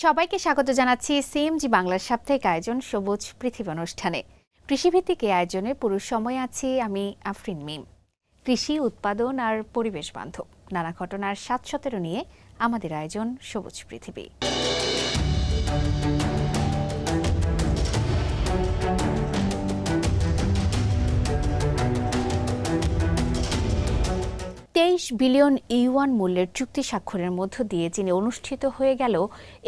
সবাইকে স্বাগত জানাচ্ছি সিএমজি বাংলার সাপ্তাহিক আয়োজন সবুজ পৃথিবী অনুষ্ঠানে। কৃষিভিত্তিক এই আয়োজনে পুরো সময় আছি আমি আফরিন মিম। কৃষি উৎপাদন আর পরিবেশ বান্ধব নানা ঘটনার ৭১৭ নিয়ে আমাদের আয়োজন সবুজ পৃথিবী। $২৩ বিলিয়ন মূল্যের চুক্তি স্বাক্ষরের মধ্য দিয়ে চীনে অনুষ্ঠিত হয়ে গেল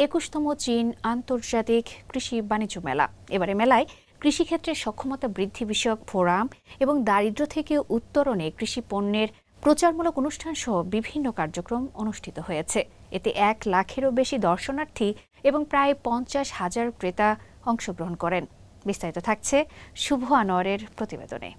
২১তম চীন আন্তর্জাতিক কৃষি বাণিজ্য মেলা। এবারে মেলায় কৃষিক্ষেত্রে সক্ষমতা বৃদ্ধি বিষয়ক ফোরাম এবং দারিদ্র্য থেকে উত্তরণে কৃষি পণ্যের প্রচারমূলক অনুষ্ঠান সহ বিভিন্ন কার্যক্রম অনুষ্ঠিত হয়েছে। এতে ১ লাখেরও বেশি দর্শনার্থী এবং প্রায় ৫০,০০০ ক্রেতা অংশগ্রহণ করেন। বিস্তারিত থাকছে শুভ আনোয়ারের প্রতিবেদনে।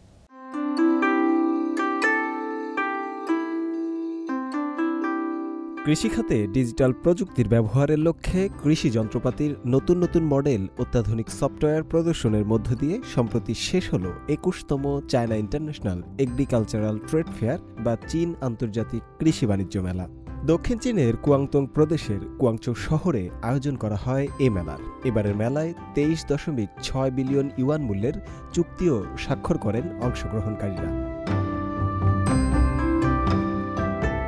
কৃষিখাতে ডিজিটাল প্রযুক্তির ব্যবহারের লক্ষ্যে কৃষি যন্ত্রপাতির নতুন নতুন মডেল অত্যাধুনিক সফটওয়্যার প্রদর্শনের মধ্য দিয়ে সম্প্রতি শেষ হল ২১তম China international agricultural trade fair বা চীন আন্তর্জাতিক কৃষি বাণিজ্য মেলা। দক্ষিণ চীনের কুয়াংতং প্রদেশের কুয়াংচৌ শহরে আয়োজন করা হয় এ মেলার। এবারের মেলায় ২৩.৬ বিলিয়ন ইউয়ান মূল্যের চুক্তিও স্বাক্ষর করেন অংশগ্রহণকারীরা।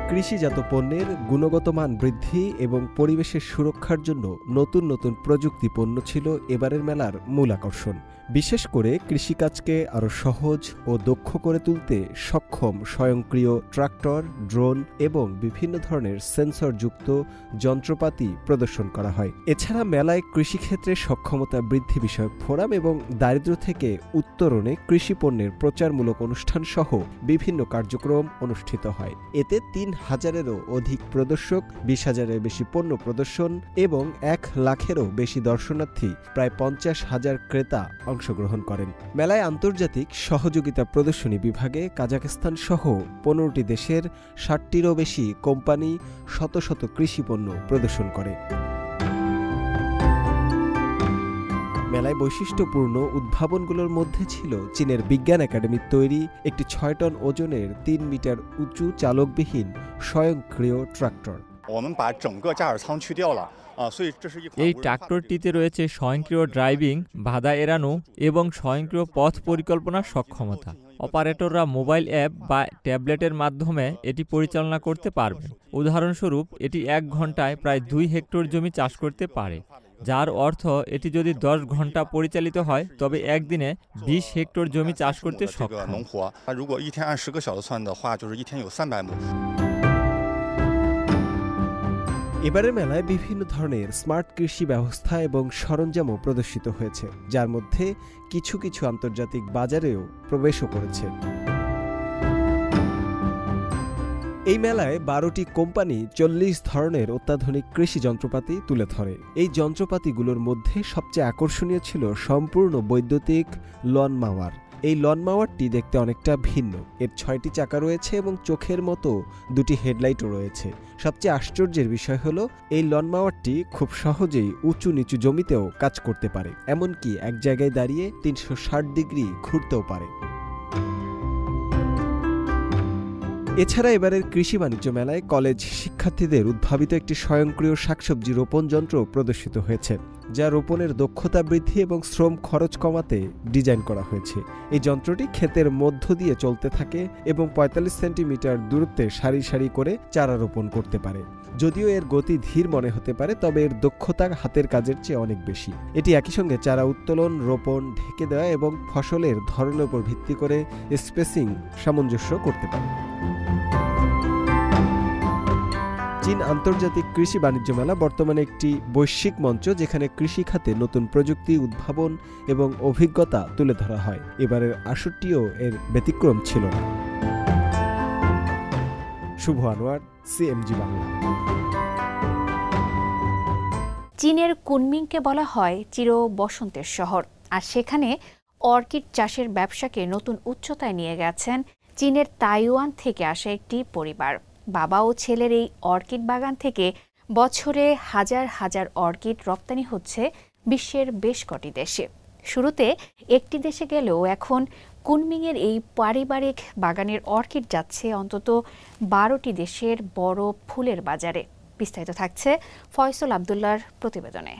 কৃষিজাত পণ্যের গুণগত মান বৃদ্ধি এবং পরিবেশের সুরক্ষার জন্য নতুন নতুন প্রযুক্তি পণ্য ছিল এবারের মেলার মূল আকর্ষণ। বিশেষ করে কৃষিকাজকে আরও সহজ ও দক্ষ করে তুলতে সক্ষম স্বয়ংক্রিয় ট্রাক্টর, ড্রোন এবং বিভিন্ন ধরনের সেন্সরযুক্ত যন্ত্রপাতি প্রদর্শন করা হয়। এছাড়া মেলায় কৃষিক্ষেত্রে সক্ষমতা বৃদ্ধি বিষয়ক ফোরাম এবং দারিদ্র্য থেকে উত্তরণে কৃষি পণ্যের প্রচারমূলক অনুষ্ঠান সহ বিভিন্ন কার্যক্রম অনুষ্ঠিত হয়। এতে ৩,০০০-এরও অধিক প্রদর্শক, ২০,০০০-এর বেশি পণ্য প্রদর্শন এবং ১ লাখেরও বেশি দর্শনার্থী, প্রায় ৫০,০০০ ক্রেতা অংশগ্রহণ করেন। মেলায় আন্তর্জাতিক সহযোগিতা প্রদর্শনী বিভাগে কাজাখস্তান সহ ১৫টি দেশের ৬০টিরও বেশি কোম্পানি শত শত কৃষি পণ্য প্রদর্শন করে। মেলায় বৈশিষ্ট্যপূর্ণ উদ্ভাবনগুলোর মধ্যে ছিল চীনের বিজ্ঞান একাডেমির তৈরি একটি ৬ টন ওজনের ৩ মিটার উঁচু চালকবিহীন স্বয়ংক্রিয় ট্রাক্টর। এই ট্রাক্টরটিতে রয়েছে স্বয়ংক্রিয় ড্রাইভিং, বাধা এড়ানো এবং স্বয়ংক্রিয় পথ পরিকল্পনার সক্ষমতা। অপারেটররা মোবাইল অ্যাপ বা ট্যাবলেটের মাধ্যমে এটি পরিচালনা করতে পারবেন। উদাহরণস্বরূপ, এটি ১ ঘন্টায় প্রায় ২ হেক্টর জমি চাষ করতে পারে, যার অর্থ এটি যদি ১০ ঘন্টা পরিচালিত হয় তবে একদিনে ২০ হেক্টর জমি চাষ করতে সক্ষম। এবারের মেলায় বিভিন্ন ধরনের স্মার্ট কৃষি ব্যবস্থা এবং সরঞ্জামও প্রদর্শিত হয়েছে, যার মধ্যে কিছু কিছু আন্তর্জাতিক বাজারেও প্রবেশও করেছে। এই মেলায় ১২টি কোম্পানি ৪০ ধরনের অত্যাধুনিক কৃষি যন্ত্রপাতি তুলে ধরে। এই যন্ত্রপাতিগুলোর মধ্যে সবচেয়ে আকর্ষণীয় ছিল সম্পূর্ণ বৈদ্যুতিক লন মাওয়ার। এই লন মাওয়ারটি দেখতে অনেকটা ভিন্ন। এর ৬টি চাকা রয়েছে এবং চোখের মতো ২টি হেডলাইটও রয়েছে। সবচেয়ে আশ্চর্যের বিষয় হলো এই লন মাওয়ারটি খুব সহজেই উঁচু নিচু জমিতেও কাজ করতে পারে, এমনকি এক জায়গায় দাঁড়িয়ে ৩৬০ ডিগ্রি ঘুরতেও পারে। এছাড়া এবারের কৃষি বাণিজ্য মেলায় কলেজ শিক্ষার্থীদের উদ্ভাবিত একটি স্বয়ংক্রিয় শাকসবজি রোপণ যন্ত্র প্রদর্শিত হয়েছে, যা রোপণের দক্ষতা বৃদ্ধি এবং শ্রম খরচ কমাতে ডিজাইন করা হয়েছে। এই যন্ত্রটি ক্ষেতের মধ্য দিয়ে চলতে থাকে এবং ৪৫ সেন্টিমিটার দূরত্বে সারি সারি করে চারা রোপণ করতে পারে। যদিও এর গতি ধীর মনে হতে পারে, তবে এর দক্ষতা হাতের কাজের চেয়ে অনেক বেশি। এটি একই সঙ্গে চারা উত্তোলন, রোপণ, ঢেকে দেওয়া এবং ফসলের ধরনের উপর ভিত্তি করে স্পেসিং সামঞ্জস্য করতে পারে। চীন আন্তর্জাতিক কৃষি বাণিজ্য মেলা বর্তমানে একটি বৈশ্বিক মঞ্চ, যেখানে কৃষি খাতে নতুন প্রযুক্তি, উদ্ভাবন এবং অভিজ্ঞতা তুলে ধরা হয়। এবারের ৬৮ও এর ব্যতিক্রম ছিল না। শুভ আনোয়ার, সিএমজি বাংলা। চীনের কুনমিংকে বলা হয় চির বসন্তের শহর, আর সেখানে অর্কিড চাষের ব্যবসাকে নতুন উচ্চতায় নিয়ে গেছেন চীনের তাইওয়ান থেকে আসা একটি পরিবার। বাবা ও ছেলের এই অর্কিড বাগান থেকে বছরে হাজার হাজার অর্কিড রপ্তানি হচ্ছে বিশ্বের বেশ কটি দেশে। শুরুতে একটি দেশে গেলেও এখন কুনমিংয়ের এই পারিবারিক বাগানের অর্কিড যাচ্ছে অন্তত ১২টি দেশের বড় ফুলের বাজারে। বিস্তারিত থাকছে ফয়সল আব্দুল্লাহর প্রতিবেদনে।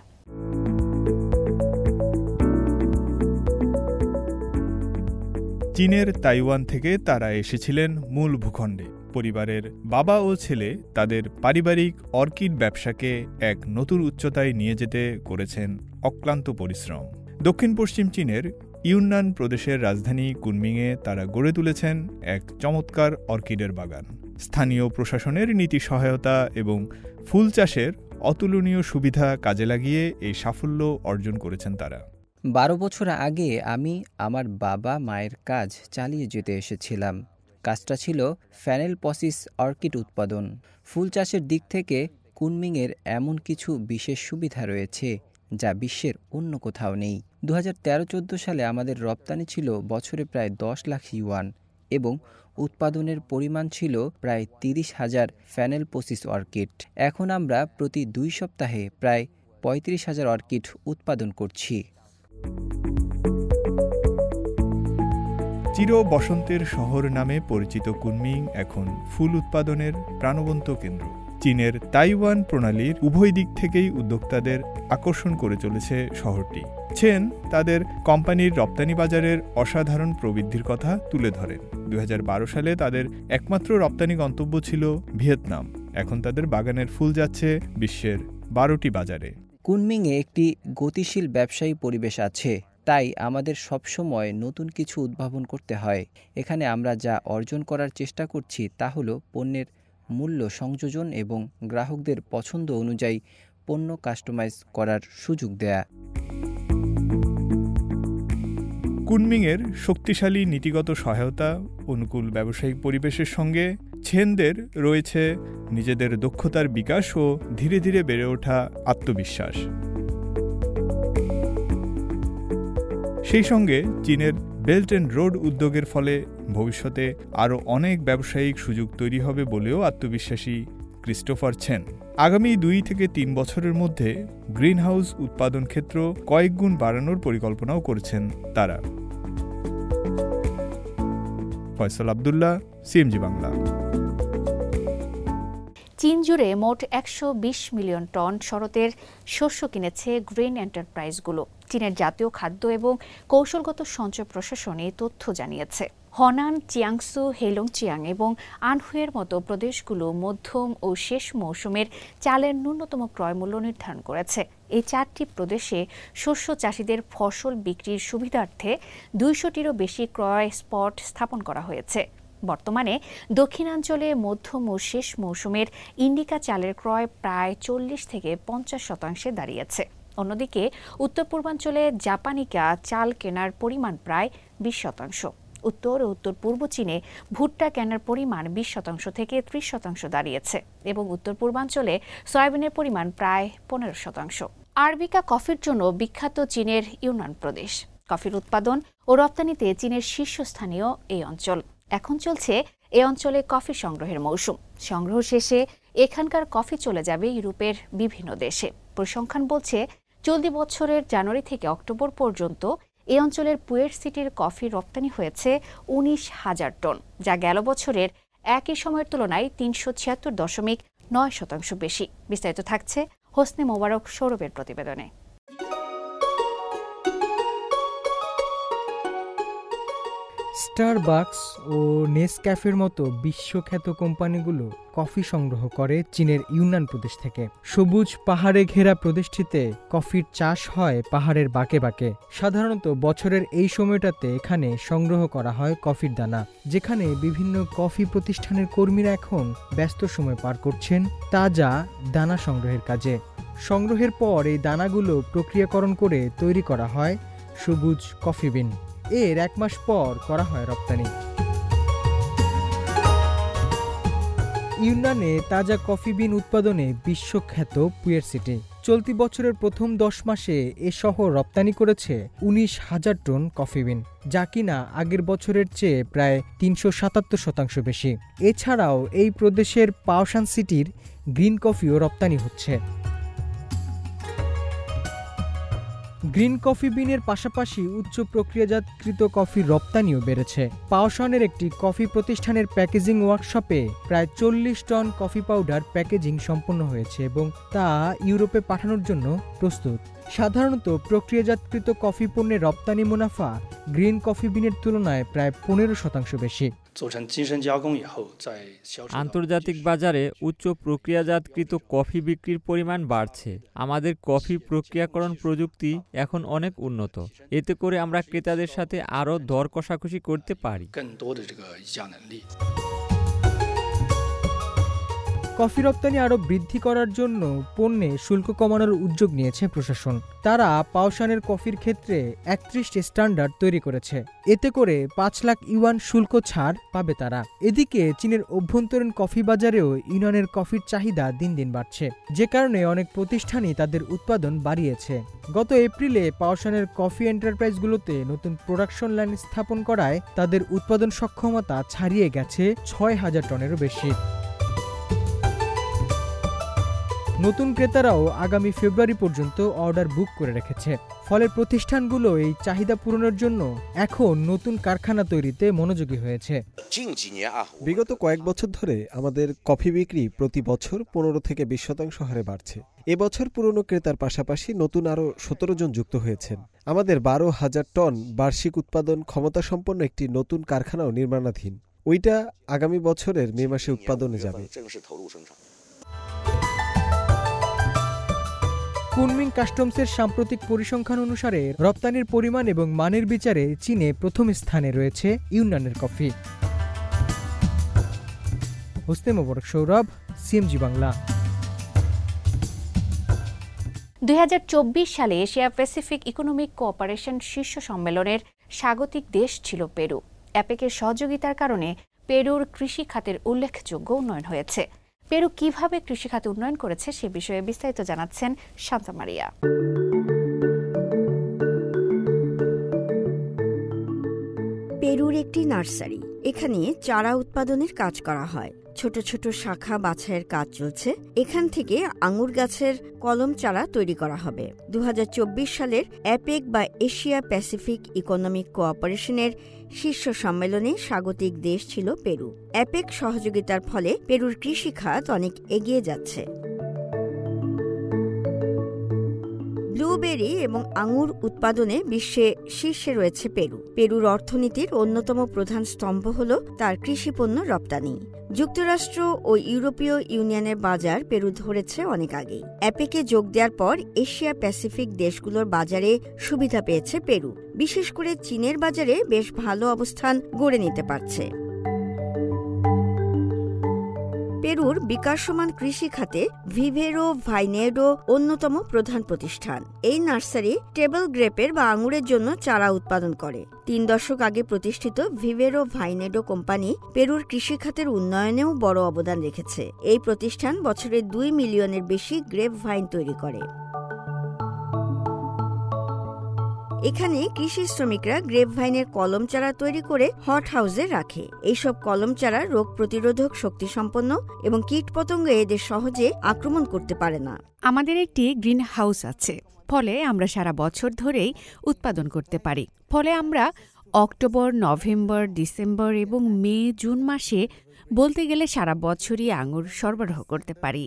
চীনের তাইওয়ান থেকে তারা এসেছিলেন মূল ভূখণ্ডে। পরিবারের বাবা ও ছেলে তাদের পারিবারিক অর্কিড ব্যবসাকে এক নতুন উচ্চতায় নিয়ে যেতে করেছেন অক্লান্ত পরিশ্রম। দক্ষিণ পশ্চিম চীনের ইউনান প্রদেশের রাজধানী কুনমিংয়ে তারা গড়ে তুলেছেন এক চমৎকার অর্কিডের বাগান। স্থানীয় প্রশাসনের নীতি সহায়তা এবং ফুল চাষের অতুলনীয় সুবিধা কাজে লাগিয়ে এই সাফল্য অর্জন করেছেন তারা। 12 বছর আগে আমি আমার বাবা মায়ের কাজ চালিয়ে যেতে এসেছিলাম। কাজটা ছিল ফ্যানেলপসিস অর্কিড উৎপাদন। ফুল চাষের দিক থেকে কুনমিংয়ের এমন কিছু বিশেষ সুবিধা রয়েছে যা বিশ্বের অন্য কোথাও নেই। 2013-14 সালে আমাদের রপ্তানি ছিল বছরে প্রায় 10 লাখ ইউয়ান এবং উৎপাদনের পরিমাণ ছিল প্রায় 30,000 ফ্যানেলপসিস অর্কিড। এখন আমরা প্রতি 2 সপ্তাহে প্রায় 35,000 অর্কিড উৎপাদন করছি। চির বসন্তের শহর নামে পরিচিত কুনমিং এখন ফুল উৎপাদনের প্রাণবন্ত কেন্দ্র। চীনের তাইওয়ান প্রণালীর উভয় দিক থেকেই উদ্যোক্তাদের আকর্ষণ করে চলেছে শহরটি। চেন তাদের কোম্পানির রপ্তানি বাজারের অসাধারণ প্রবৃদ্ধির কথা তুলে ধরেন। 2012 সালে তাদের একমাত্র রপ্তানি গন্তব্য ছিল ভিয়েতনাম। এখন তাদের বাগানের ফুল যাচ্ছে বিশ্বের 12টি বাজারে। কুনমিংয়ে একটি গতিশীল ব্যবসায়ী পরিবেশ আছে, তাই আমাদের সবসময় নতুন কিছু উদ্ভাবন করতে হয়। এখানে আমরা যা অর্জন করার চেষ্টা করছি তা হল পণ্যের মূল্য সংযোজন এবং গ্রাহকদের পছন্দ অনুযায়ী পণ্য কাস্টমাইজ করার সুযোগ দেয়া। কুনমিংয়ের শক্তিশালী নীতিগত সহায়তা, অনুকূল ব্যবসায়িক পরিবেশের সঙ্গে ছেনদের রয়েছে নিজেদের দক্ষতার বিকাশ ও ধীরে ধীরে বেড়ে ওঠা আত্মবিশ্বাস। সেই সঙ্গে চীনের বেল্ট অ্যান্ড রোড উদ্যোগের ফলে ভবিষ্যতে আরও অনেক ব্যবসায়িক সুযোগ তৈরি হবে বলেও আত্মবিশ্বাসী ক্রিস্টোফার চেন। আগামী 2 থেকে 3 বছরের মধ্যে গ্রিনহাউস উৎপাদন ক্ষেত্র কয়েক গুণ বাড়ানোর পরিকল্পনাও করেছেন তারা। ফয়সল আব্দুল্লাহ, সিএমজি বাংলা। চীন জুড়ে মোট 120 মিলিয়ন টন শরতের শস্য কিনেছে গ্রিন এন্টারপ্রাইজগুলো। চীনের জাতীয় খাদ্য এবং কৌশলগত সঞ্চয় প্রশাসন এই তথ্য জানিয়েছে। হনান, চিয়াংসু, হেলংচিয়াং এবং আনহুয়ের মতো প্রদেশগুলো মধ্যম ও শেষ মৌসুমের চালের ন্যূনতম ক্রয় মূল্য নির্ধারণ করেছে। এই 4টি প্রদেশে শস্য চাষিদের ফসল বিক্রির সুবিধার্থে 200টিরও বেশি ক্রয় স্পট স্থাপন করা হয়েছে। বর্তমানে দক্ষিণাঞ্চলে মধ্যম ও শেষ মৌসুমের ইন্ডিকা চালের ক্রয় প্রায় 40 থেকে 50% দাঁড়িয়েছে। অন্যদিকে উত্তর পূর্বাঞ্চলে জাপানিকা চাল কেনার পরিমাণ প্রায় 20%। উত্তর ও উত্তর পূর্ব চীনে ভুট্টা কেনার পরিমাণ 20% থেকে 30% দাঁড়িয়েছে এবং উত্তর পূর্বাঞ্চলে সয়াবিনের পরিমাণ প্রায় 15%। আরবিকা কফির জন্য বিখ্যাত চীনের ইউনান প্রদেশ। কফির উৎপাদন ও রপ্তানিতে চীনের শীর্ষস্থানীয় এই অঞ্চল। এখন চলছে এ অঞ্চলে কফি সংগ্রহের মৌসুম। সংগ্রহ শেষে এখানকার কফি চলে যাবে ইউরোপের বিভিন্ন দেশে। পরিসংখ্যান বলছে চলতি বছরের জানুয়ারি থেকে অক্টোবর পর্যন্ত এই অঞ্চলের পুয়েট সিটির কফি রপ্তানি হয়েছে 19,000 টন, যা গেল বছরের একই সময়ের তুলনায় 376.9% বেশি। বিস্তারিত থাকছে হোসনে মোবারক সৌরভের প্রতিবেদনে। স্টারবাকস ও নেসক্যাফের মতো বিশ্বখ্যাত কোম্পানিগুলো কফি সংগ্রহ করে চীনের ইউনান প্রদেশ থেকে। সবুজ পাহাড়ে ঘেরা প্রদেশটিতে কফির চাষ হয় পাহাড়ের বাঁকে বাঁকে। সাধারণত বছরের এই সময়টাতে এখানে সংগ্রহ করা হয় কফির দানা, যেখানে বিভিন্ন কফি প্রতিষ্ঠানের কর্মীরা এখন ব্যস্ত সময় পার করছেন তাজা দানা সংগ্রহের কাজে। সংগ্রহের পর এই দানাগুলো প্রক্রিয়াকরণ করে তৈরি করা হয় সবুজ কফি বিন। এর 1 মাস পর করা হয় রপ্তানি। ইউনানে তাজা কফি বিন উৎপাদনে বিশ্বখ্যাত পুয়েট সিটি। চলতি বছরের প্রথম 10 মাসে এ শহর রপ্তানি করেছে 19,000 টন কফি বিন, যা কিনা আগের বছরের চেয়ে প্রায় 377% বেশি। এছাড়াও এই প্রদেশের পাওশান সিটির গ্রিন কফিও রপ্তানি হচ্ছে। গ্রিন কফি বিনের পাশাপাশি উচ্চ প্রক্রিয়াজাতকৃত কফির রপ্তানিও বেড়েছে। পাওশানের একটি কফি প্রতিষ্ঠানের প্যাকেজিং ওয়ার্কশপে প্রায় 40 টন কফি পাউডার প্যাকেজিং সম্পন্ন হয়েছে এবং তা ইউরোপে পাঠানোর জন্য প্রস্তুত। সাধারণত প্রক্রিয়াজাতকৃত কফি পণ্যের রপ্তানি মুনাফা গ্রিন কফি বিনের তুলনায় প্রায় 15% বেশি। আন্তর্জাতিক বাজারে উচ্চ প্রক্রিয়াজাতকৃত কফি বিক্রির পরিমাণ বাড়ছে। আমাদের কফি প্রক্রিয়াকরণ প্রযুক্তি এখন অনেক উন্নত। এতে করে আমরা ক্রেতাদের সাথে আরও দর কষাকষি করতে পারি। কফি রপ্তানি আরও বৃদ্ধি করার জন্য পণ্যে শুল্ক কমানোর উদ্যোগ নিয়েছে প্রশাসন। তারা পাওশানের কফির ক্ষেত্রে 31টি স্ট্যান্ডার্ড তৈরি করেছে। এতে করে 5 লাখ ইউয়ান শুল্ক ছাড় পাবে তারা। এদিকে চীনের অভ্যন্তরীণ কফি বাজারেও ইউনানের কফির চাহিদা দিন দিন বাড়ছে, যে কারণে অনেক প্রতিষ্ঠানই তাদের উৎপাদন বাড়িয়েছে। গত এপ্রিলে পাওশানের কফি এন্টারপ্রাইজগুলোতে নতুন প্রোডাকশন লাইন স্থাপন করায় তাদের উৎপাদন সক্ষমতা ছাড়িয়ে গেছে 6,000 টনেরও বেশি। নতুন ক্রেতারাও আগামী ফেব্রুয়ারি পর্যন্ত অর্ডার বুক করে রেখেছে। ফলে প্রতিষ্ঠানগুলো এই চাহিদা পূরণের জন্য এখন নতুন কারখানা তৈরিতে মনোযোগী হয়েছে। বিগত কয়েক বছর ধরে আমাদের কফি বিক্রি প্রতি বছর 15 থেকে 20% হারে বাড়ছে। এবছর পুরনো ক্রেতার পাশাপাশি নতুন আরও 17 জন যুক্ত হয়েছেন। আমাদের 12,000 টন বার্ষিক উৎপাদন ক্ষমতা সম্পন্ন একটি নতুন কারখানাও নির্মাণাধীন। ওইটা আগামী বছরের মে মাসে উৎপাদনে যাবে। কুনমিং কাস্টমসের সাম্প্রতিক পরিসংখ্যান অনুসারে রপ্তানির পরিমাণ এবং মানের বিচারে চীনে প্রথম স্থানে রয়েছে ইউনানের কফি। হোসনে মোবারক সৌরভ, সিএমজি বাংলা। 2024 সালে এশিয়া প্যাসিফিক ইকোনমিক কোঅপারেশন শীর্ষ সম্মেলনের স্বাগতিক দেশ ছিল পেরু। অ্যাপেকের সহযোগিতার কারণে পেরুর কৃষি খাতের উল্লেখযোগ্য উন্নয়ন হয়েছে। পেরু কিভাবে কৃষিখাত উন্নয়ন করেছে সে বিষয়ে বিস্তারিত জানাচ্ছেন শান্তা মারিয়া। পেরুর একটি নার্সারি, এখানে চারা উৎপাদনের কাজ করা হয়। ছোট ছোট শাখা বাছাইয়ের কাজ চলছে। এখান থেকে আঙুর গাছের কলম চারা তৈরি করা হবে। 2024 সালের অ্যাপেক বা এশিয়া প্যাসিফিক ইকোনমিক কোঅপারেশনের শীর্ষ সম্মেলনে স্বাগতিক দেশ ছিল পেরু। অ্যাপেক সহযোগিতার ফলে পেরুর কৃষি খাত অনেক এগিয়ে যাচ্ছে। ব্লুবেরি এবং আঙুর উৎপাদনে বিশ্বে শীর্ষে রয়েছে পেরু। পেরুর অর্থনীতির অন্যতম প্রধান স্তম্ভ হল তার কৃষিপণ্য রপ্তানি। যুক্তরাষ্ট্র ও ইউরোপীয় ইউনিয়নের বাজার পেরু ধরেছে অনেক আগেই। অ্যাপেকে যোগ দেওয়ার পর এশিয়া প্যাসিফিক দেশগুলোর বাজারে সুবিধা পেয়েছে পেরু। বিশেষ করে চীনের বাজারে বেশ ভালো অবস্থান গড়ে নিতে পারছে। পেরুর বিকাশমান কৃষি খাতে ভিভেরো ভাইনেডো অন্যতম প্রধান প্রতিষ্ঠান। এই নার্সারি টেবল গ্রেপের বা আঙুরের জন্য চারা উৎপাদন করে। 3 দশক আগে প্রতিষ্ঠিত ভিভেরো ভাইনেডো কোম্পানি পেরুর কৃষি খাতের উন্নয়নেও বড় অবদান রেখেছে। এই প্রতিষ্ঠান বছরে 2 মিলিয়নের বেশি গ্রেপ ভাইন তৈরি করে। এখানে কৃষি শ্রমিকরা গ্রেপ ভাইনের কলম চারা তৈরি করে হট হাউসে রাখে। এইসব কলম চারা রোগ প্রতিরোধক শক্তি সম্পন্ন এবং কীটপতঙ্গ এদের সহজে আক্রমণ করতে পারে না। আমাদের একটি গ্রিন হাউস আছে, ফলে আমরা সারা বছর ধরেই উৎপাদন করতে পারি। ফলে আমরা অক্টোবর, নভেম্বর, ডিসেম্বর এবং মে, জুন মাসে বলতে গেলে সারা বছরই আঙুর সরবরাহ করতে পারি।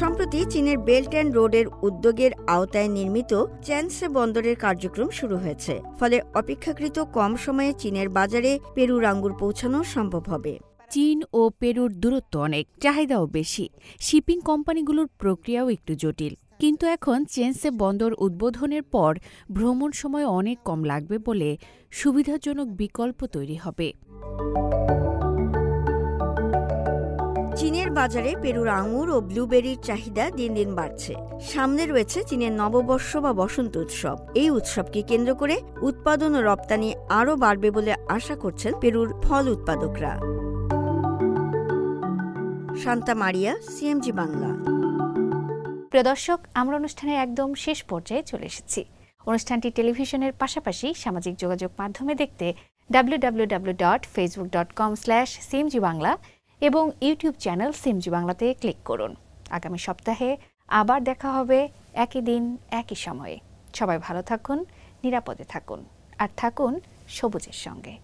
সম্প্রতি চীনের বেল্ট অ্যান্ড রোডের উদ্যোগের আওতায় নির্মিত চ্যানসে বন্দরের কার্যক্রম শুরু হয়েছে। ফলে অপেক্ষাকৃত কম সময়ে চীনের বাজারে পেরুর আঙ্গুর পৌঁছানো সম্ভব হবে। চীন ও পেরুর দূরত্ব অনেক, চাহিদাও বেশি, শিপিং কোম্পানিগুলোর প্রক্রিয়াও একটু জটিল। কিন্তু এখন চেনসে বন্দর উদ্বোধনের পর ভ্রমণ সময় অনেক কম লাগবে বলে সুবিধাজনক বিকল্প তৈরি হবে। চীনের বাজারে পেরুর আঙুর ও ব্লুবেরির চাহিদা দিন দিন বাড়ছে। সামনে রয়েছে চীনের নববর্ষ বা বসন্ত উৎসব। এই উৎসবকে কেন্দ্র করে উৎপাদন ও রপ্তানি আরও বাড়বে বলে আশা করছেন পেরুর ফল উৎপাদকরা। Santa Maria, CMG Bangla. প্রিয় দর্শক, আমরা অনুষ্ঠানের একদম শেষ পর্যায়ে চলে এসেছি। অনুষ্ঠানটি টেলিভিশনের পাশাপাশি সামাজিক যোগাযোগ মাধ্যমে দেখতে www.facebook.com/cmgbangla এবং ইউটিউব চ্যানেল সিএমজি বাংলাতে ক্লিক করুন। আগামী সপ্তাহে আবার দেখা হবে একই দিন একই সময়ে। সবাই ভালো থাকুন, নিরাপদে থাকুন, আর থাকুন সবুজের সঙ্গে।